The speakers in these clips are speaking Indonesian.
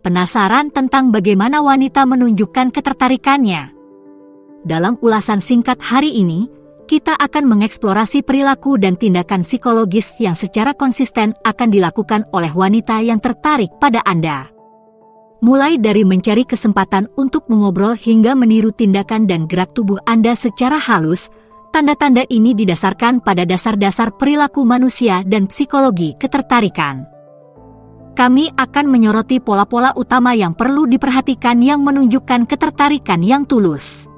Penasaran tentang bagaimana wanita menunjukkan ketertarikannya? Dalam ulasan singkat hari ini, kita akan mengeksplorasi perilaku dan tindakan psikologis yang secara konsisten akan dilakukan oleh wanita yang tertarik pada Anda. Mulai dari mencari kesempatan untuk mengobrol hingga meniru tindakan dan gerak tubuh Anda secara halus, tanda-tanda ini didasarkan pada dasar-dasar perilaku manusia dan psikologi ketertarikan. Kami akan menyoroti pola-pola utama yang perlu diperhatikan yang menunjukkan ketertarikan yang tulus.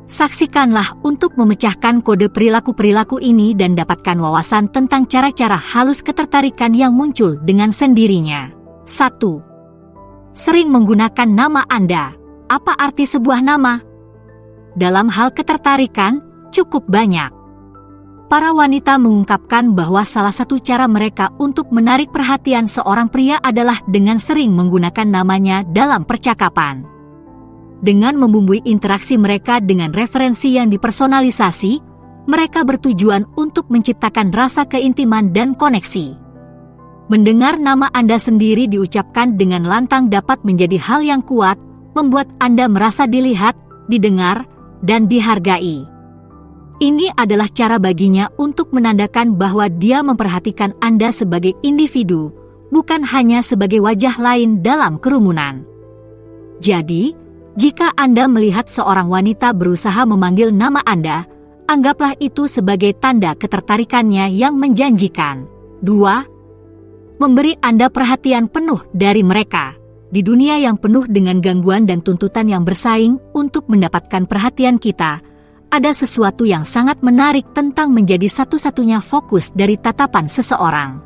Saksikanlah untuk memecahkan kode perilaku-perilaku ini dan dapatkan wawasan tentang cara-cara halus ketertarikan yang muncul dengan sendirinya. 1. Sering menggunakan nama Anda. Apa arti sebuah nama? Dalam hal ketertarikan, cukup banyak. Para wanita mengungkapkan bahwa salah satu cara mereka untuk menarik perhatian seorang pria adalah dengan sering menggunakan namanya dalam percakapan. Dengan membumbui interaksi mereka dengan referensi yang dipersonalisasi, mereka bertujuan untuk menciptakan rasa keintiman dan koneksi. Mendengar nama Anda sendiri diucapkan dengan lantang dapat menjadi hal yang kuat, membuat Anda merasa dilihat, didengar, dan dihargai. Ini adalah cara baginya untuk menandakan bahwa dia memperhatikan Anda sebagai individu, bukan hanya sebagai wajah lain dalam kerumunan. Jadi, jika Anda melihat seorang wanita berusaha memanggil nama Anda, anggaplah itu sebagai tanda ketertarikannya yang menjanjikan. 2. Memberi Anda perhatian penuh dari mereka. Di dunia yang penuh dengan gangguan dan tuntutan yang bersaing untuk mendapatkan perhatian kita, ada sesuatu yang sangat menarik tentang menjadi satu-satunya fokus dari tatapan seseorang.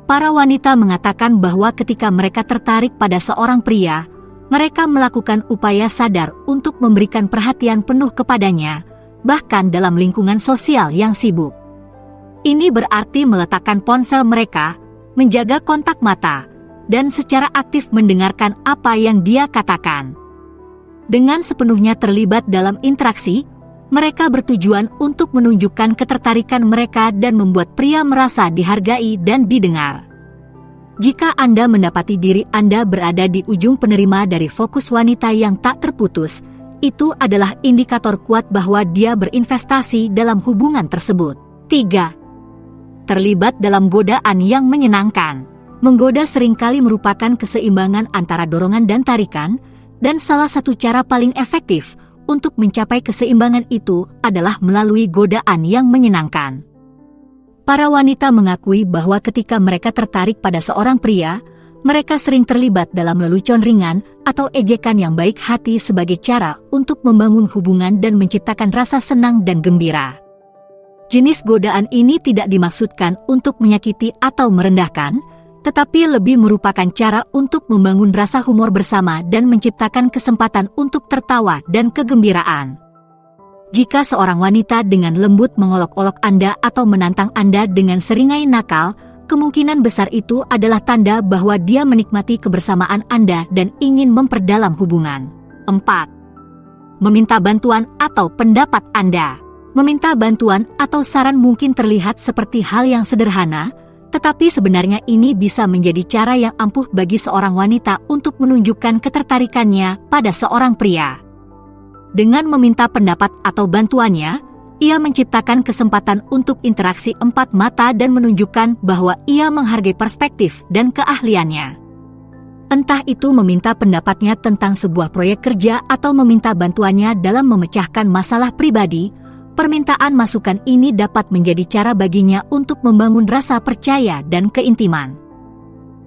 Para wanita mengatakan bahwa ketika mereka tertarik pada seorang pria, mereka melakukan upaya sadar untuk memberikan perhatian penuh kepadanya, bahkan dalam lingkungan sosial yang sibuk. Ini berarti meletakkan ponsel mereka, menjaga kontak mata, dan secara aktif mendengarkan apa yang dia katakan. Dengan sepenuhnya terlibat dalam interaksi, mereka bertujuan untuk menunjukkan ketertarikan mereka dan membuat pria merasa dihargai dan didengar. Jika Anda mendapati diri Anda berada di ujung penerima dari fokus wanita yang tak terputus, itu adalah indikator kuat bahwa dia berinvestasi dalam hubungan tersebut. 3. Terlibat dalam godaan yang menyenangkan. Menggoda seringkali merupakan keseimbangan antara dorongan dan tarikan, dan salah satu cara paling efektif untuk mencapai keseimbangan itu adalah melalui godaan yang menyenangkan. Para wanita mengakui bahwa ketika mereka tertarik pada seorang pria, mereka sering terlibat dalam lelucon ringan atau ejekan yang baik hati sebagai cara untuk membangun hubungan dan menciptakan rasa senang dan gembira. Jenis godaan ini tidak dimaksudkan untuk menyakiti atau merendahkan, tetapi lebih merupakan cara untuk membangun rasa humor bersama dan menciptakan kesempatan untuk tertawa dan kegembiraan. Jika seorang wanita dengan lembut mengolok-olok Anda atau menantang Anda dengan seringai nakal, kemungkinan besar itu adalah tanda bahwa dia menikmati kebersamaan Anda dan ingin memperdalam hubungan. 4. Meminta bantuan atau pendapat Anda. Meminta bantuan atau saran mungkin terlihat seperti hal yang sederhana, tetapi sebenarnya ini bisa menjadi cara yang ampuh bagi seorang wanita untuk menunjukkan ketertarikannya pada seorang pria. Dengan meminta pendapat atau bantuannya, ia menciptakan kesempatan untuk interaksi empat mata dan menunjukkan bahwa ia menghargai perspektif dan keahliannya. Entah itu meminta pendapatnya tentang sebuah proyek kerja atau meminta bantuannya dalam memecahkan masalah pribadi, permintaan masukan ini dapat menjadi cara baginya untuk membangun rasa percaya dan keintiman.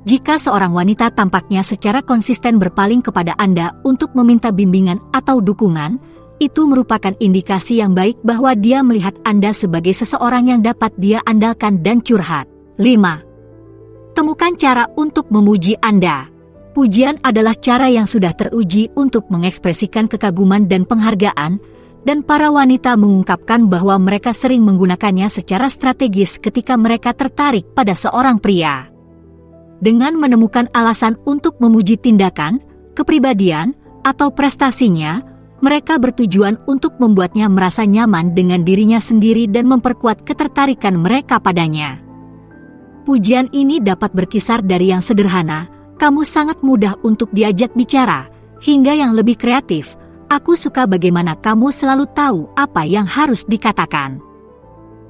Jika seorang wanita tampaknya secara konsisten berpaling kepada Anda untuk meminta bimbingan atau dukungan, itu merupakan indikasi yang baik bahwa dia melihat Anda sebagai seseorang yang dapat dia andalkan dan curhat. 5. Temukan cara untuk memuji Anda. Pujian adalah cara yang sudah teruji untuk mengekspresikan kekaguman dan penghargaan, dan para wanita mengungkapkan bahwa mereka sering menggunakannya secara strategis ketika mereka tertarik pada seorang pria. Dengan menemukan alasan untuk memuji tindakan, kepribadian, atau prestasinya, mereka bertujuan untuk membuatnya merasa nyaman dengan dirinya sendiri dan memperkuat ketertarikan mereka padanya. Pujian ini dapat berkisar dari yang sederhana, Kamu sangat mudah untuk diajak bicara, hingga yang lebih kreatif. Aku suka bagaimana kamu selalu tahu apa yang harus dikatakan.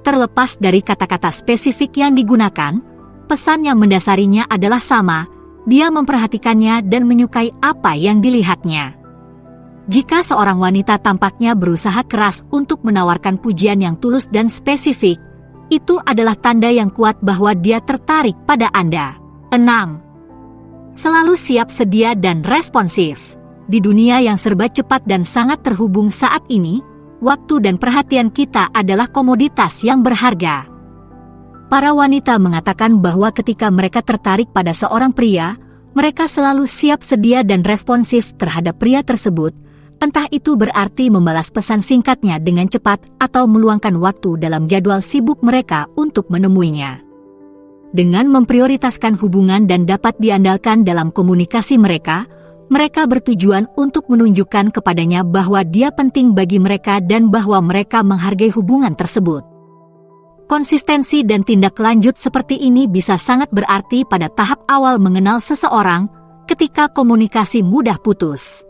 Terlepas dari kata-kata spesifik yang digunakan, pesan yang mendasarinya adalah sama. Dia memperhatikannya dan menyukai apa yang dilihatnya. Jika seorang wanita tampaknya berusaha keras untuk menawarkan pujian yang tulus dan spesifik, itu adalah tanda yang kuat bahwa dia tertarik pada Anda. 6. Selalu siap sedia dan responsif. Di dunia yang serba cepat dan sangat terhubung saat ini, waktu dan perhatian kita adalah komoditas yang berharga. Para wanita mengatakan bahwa ketika mereka tertarik pada seorang pria, mereka selalu siap sedia dan responsif terhadap pria tersebut, entah itu berarti membalas pesan singkatnya dengan cepat atau meluangkan waktu dalam jadwal sibuk mereka untuk menemuinya. Dengan memprioritaskan hubungan dan dapat diandalkan dalam komunikasi mereka bertujuan untuk menunjukkan kepadanya bahwa dia penting bagi mereka dan bahwa mereka menghargai hubungan tersebut. Konsistensi dan tindak lanjut seperti ini bisa sangat berarti pada tahap awal mengenal seseorang, ketika komunikasi mudah putus.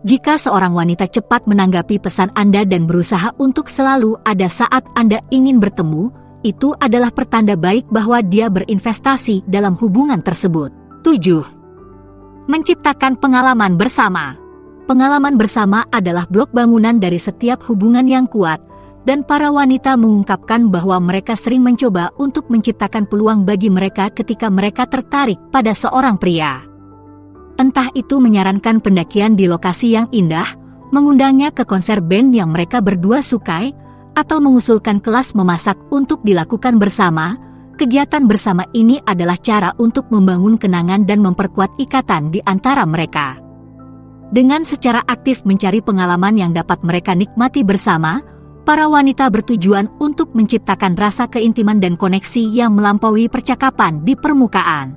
Jika seorang wanita cepat menanggapi pesan Anda dan berusaha untuk selalu ada saat Anda ingin bertemu, itu adalah pertanda baik bahwa dia berinvestasi dalam hubungan tersebut. 7. Menciptakan pengalaman bersama. Pengalaman bersama adalah blok bangunan dari setiap hubungan yang kuat, dan para wanita mengungkapkan bahwa mereka sering mencoba untuk menciptakan peluang bagi mereka ketika mereka tertarik pada seorang pria. Entah itu menyarankan pendakian di lokasi yang indah, mengundangnya ke konser band yang mereka berdua sukai, atau mengusulkan kelas memasak untuk dilakukan bersama. Kegiatan bersama ini adalah cara untuk membangun kenangan dan memperkuat ikatan di antara mereka. Dengan secara aktif mencari pengalaman yang dapat mereka nikmati bersama, para wanita bertujuan untuk menciptakan rasa keintiman dan koneksi yang melampaui percakapan di permukaan.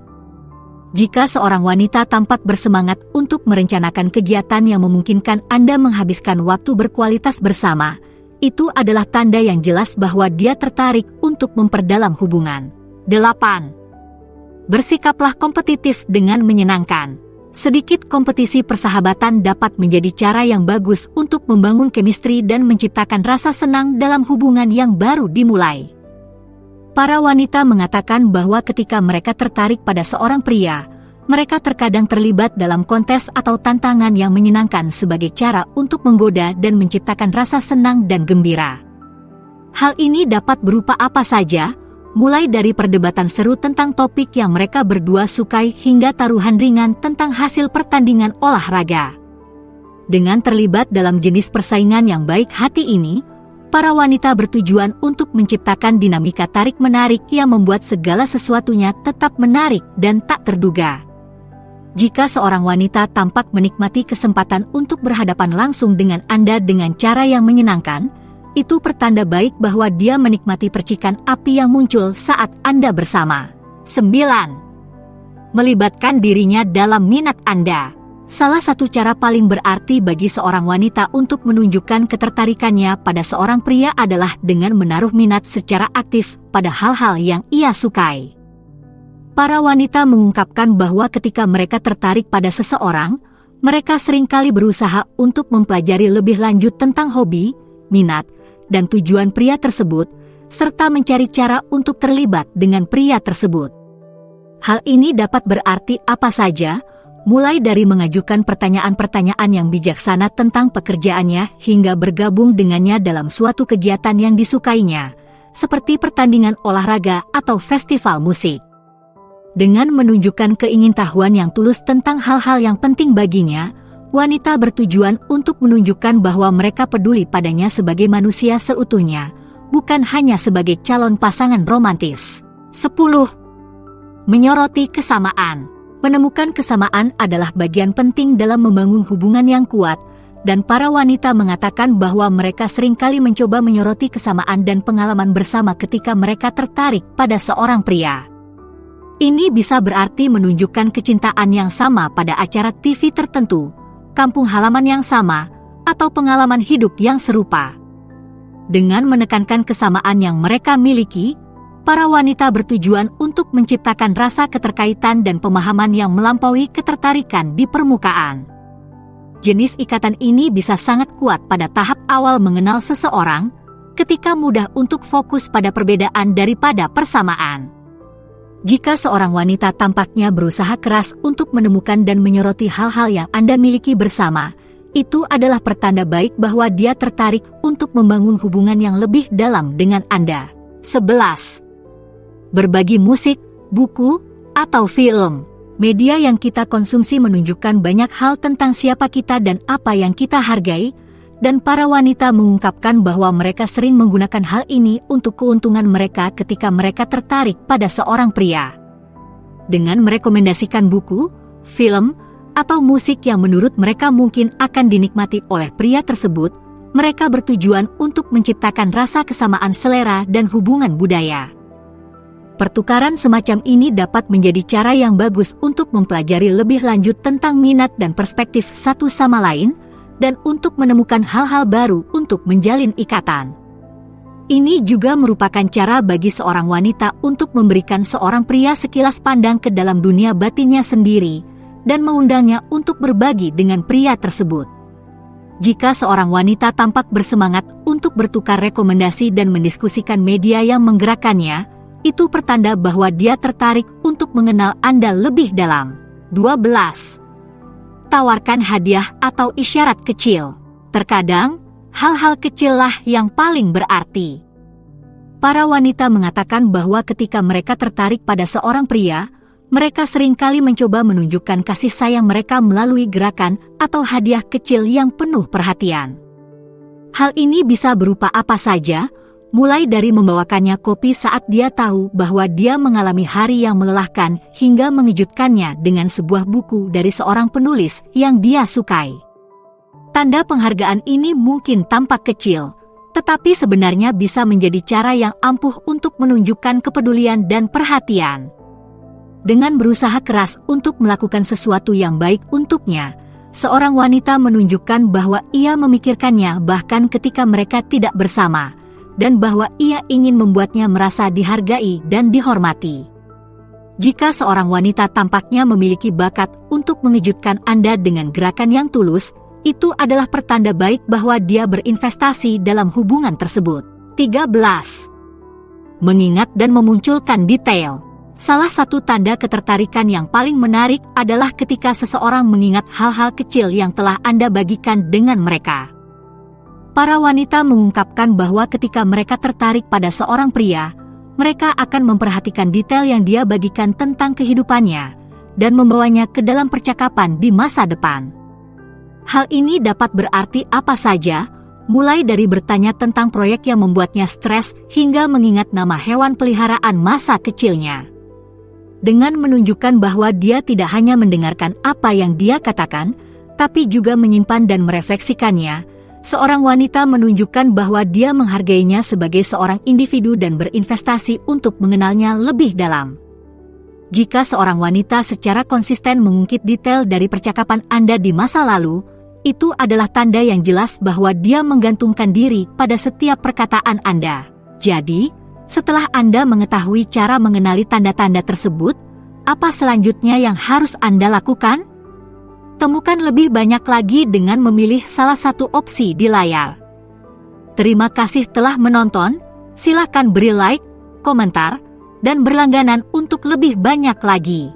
Jika seorang wanita tampak bersemangat untuk merencanakan kegiatan yang memungkinkan Anda menghabiskan waktu berkualitas bersama, itu adalah tanda yang jelas bahwa dia tertarik untuk memperdalam hubungan. 8. Bersikaplah kompetitif dengan menyenangkan. Sedikit kompetisi persahabatan dapat menjadi cara yang bagus untuk membangun chemistry dan menciptakan rasa senang dalam hubungan yang baru dimulai. Para wanita mengatakan bahwa ketika mereka tertarik pada seorang pria, mereka terkadang terlibat dalam kontes atau tantangan yang menyenangkan sebagai cara untuk menggoda dan menciptakan rasa senang dan gembira. Hal ini dapat berupa apa saja, mulai dari perdebatan seru tentang topik yang mereka berdua sukai hingga taruhan ringan tentang hasil pertandingan olahraga. Dengan terlibat dalam jenis persaingan yang baik hati ini, para wanita bertujuan untuk menciptakan dinamika tarik-menarik yang membuat segala sesuatunya tetap menarik dan tak terduga. Jika seorang wanita tampak menikmati kesempatan untuk berhadapan langsung dengan Anda dengan cara yang menyenangkan, itu pertanda baik bahwa dia menikmati percikan api yang muncul saat Anda bersama. 9. Melibatkan dirinya dalam minat Anda. Salah satu cara paling berarti bagi seorang wanita untuk menunjukkan ketertarikannya pada seorang pria adalah dengan menaruh minat secara aktif pada hal-hal yang ia sukai. Para wanita mengungkapkan bahwa ketika mereka tertarik pada seseorang, mereka seringkali berusaha untuk mempelajari lebih lanjut tentang hobi, minat, dan tujuan pria tersebut, serta mencari cara untuk terlibat dengan pria tersebut. Hal ini dapat berarti apa saja, mulai dari mengajukan pertanyaan-pertanyaan yang bijaksana tentang pekerjaannya hingga bergabung dengannya dalam suatu kegiatan yang disukainya, seperti pertandingan olahraga atau festival musik. Dengan menunjukkan keingintahuan yang tulus tentang hal-hal yang penting baginya, wanita bertujuan untuk menunjukkan bahwa mereka peduli padanya sebagai manusia seutuhnya, bukan hanya sebagai calon pasangan romantis. 10. Menyoroti kesamaan. Menemukan kesamaan adalah bagian penting dalam membangun hubungan yang kuat, dan para wanita mengatakan bahwa mereka seringkali mencoba menyoroti kesamaan dan pengalaman bersama ketika mereka tertarik pada seorang pria. Ini bisa berarti menunjukkan kecintaan yang sama pada acara TV tertentu, kampung halaman yang sama, atau pengalaman hidup yang serupa. Dengan menekankan kesamaan yang mereka miliki, Para wanita bertujuan untuk menciptakan rasa keterkaitan dan pemahaman yang melampaui ketertarikan di permukaan. Jenis ikatan ini bisa sangat kuat pada tahap awal mengenal seseorang, ketika mudah untuk fokus pada perbedaan daripada persamaan. Jika seorang wanita tampaknya berusaha keras untuk menemukan dan menyoroti hal-hal yang Anda miliki bersama, itu adalah pertanda baik bahwa dia tertarik untuk membangun hubungan yang lebih dalam dengan Anda. 11. Berbagi musik, buku, atau film. Media yang kita konsumsi menunjukkan banyak hal tentang siapa kita dan apa yang kita hargai, dan para wanita mengungkapkan bahwa mereka sering menggunakan hal ini untuk keuntungan mereka ketika mereka tertarik pada seorang pria. Dengan merekomendasikan buku, film, atau musik yang menurut mereka mungkin akan dinikmati oleh pria tersebut, mereka bertujuan untuk menciptakan rasa kesamaan selera dan hubungan budaya. Pertukaran semacam ini dapat menjadi cara yang bagus untuk mempelajari lebih lanjut tentang minat dan perspektif satu sama lain, dan untuk menemukan hal-hal baru untuk menjalin ikatan. Ini juga merupakan cara bagi seorang wanita untuk memberikan seorang pria sekilas pandang ke dalam dunia batinnya sendiri, dan mengundangnya untuk berbagi dengan pria tersebut. Jika seorang wanita tampak bersemangat untuk bertukar rekomendasi dan mendiskusikan media yang menggerakkannya, itu pertanda bahwa dia tertarik untuk mengenal Anda lebih dalam. 12. Tawarkan hadiah atau isyarat kecil. Terkadang, hal-hal kecillah yang paling berarti. Para wanita mengatakan bahwa ketika mereka tertarik pada seorang pria, mereka seringkali mencoba menunjukkan kasih sayang mereka melalui gerakan atau hadiah kecil yang penuh perhatian. Hal ini bisa berupa apa saja, mulai dari membawakannya kopi saat dia tahu bahwa dia mengalami hari yang melelahkan hingga mengejutkannya dengan sebuah buku dari seorang penulis yang dia sukai. Tanda penghargaan ini mungkin tampak kecil, tetapi sebenarnya bisa menjadi cara yang ampuh untuk menunjukkan kepedulian dan perhatian. Dengan berusaha keras untuk melakukan sesuatu yang baik untuknya, seorang wanita menunjukkan bahwa ia memikirkannya bahkan ketika mereka tidak bersama, dan bahwa ia ingin membuatnya merasa dihargai dan dihormati. Jika seorang wanita tampaknya memiliki bakat untuk mengejutkan Anda dengan gerakan yang tulus, itu adalah pertanda baik bahwa dia berinvestasi dalam hubungan tersebut. 13. Mengingat dan memunculkan detail. Salah satu tanda ketertarikan yang paling menarik adalah ketika seseorang mengingat hal-hal kecil yang telah Anda bagikan dengan mereka. Para wanita mengungkapkan bahwa ketika mereka tertarik pada seorang pria, mereka akan memperhatikan detail yang dia bagikan tentang kehidupannya, dan membawanya ke dalam percakapan di masa depan. Hal ini dapat berarti apa saja, mulai dari bertanya tentang proyek yang membuatnya stres hingga mengingat nama hewan peliharaan masa kecilnya. Dengan menunjukkan bahwa dia tidak hanya mendengarkan apa yang dia katakan, tapi juga menyimpan dan merefleksikannya, seorang wanita menunjukkan bahwa dia menghargainya sebagai seorang individu dan berinvestasi untuk mengenalnya lebih dalam. Jika seorang wanita secara konsisten mengungkit detail dari percakapan Anda di masa lalu, itu adalah tanda yang jelas bahwa dia menggantungkan diri pada setiap perkataan Anda. Jadi, setelah Anda mengetahui cara mengenali tanda-tanda tersebut, apa selanjutnya yang harus Anda lakukan? Temukan lebih banyak lagi dengan memilih salah satu opsi di layar. Terima kasih telah menonton, silakan beri like, komentar, dan berlangganan untuk lebih banyak lagi.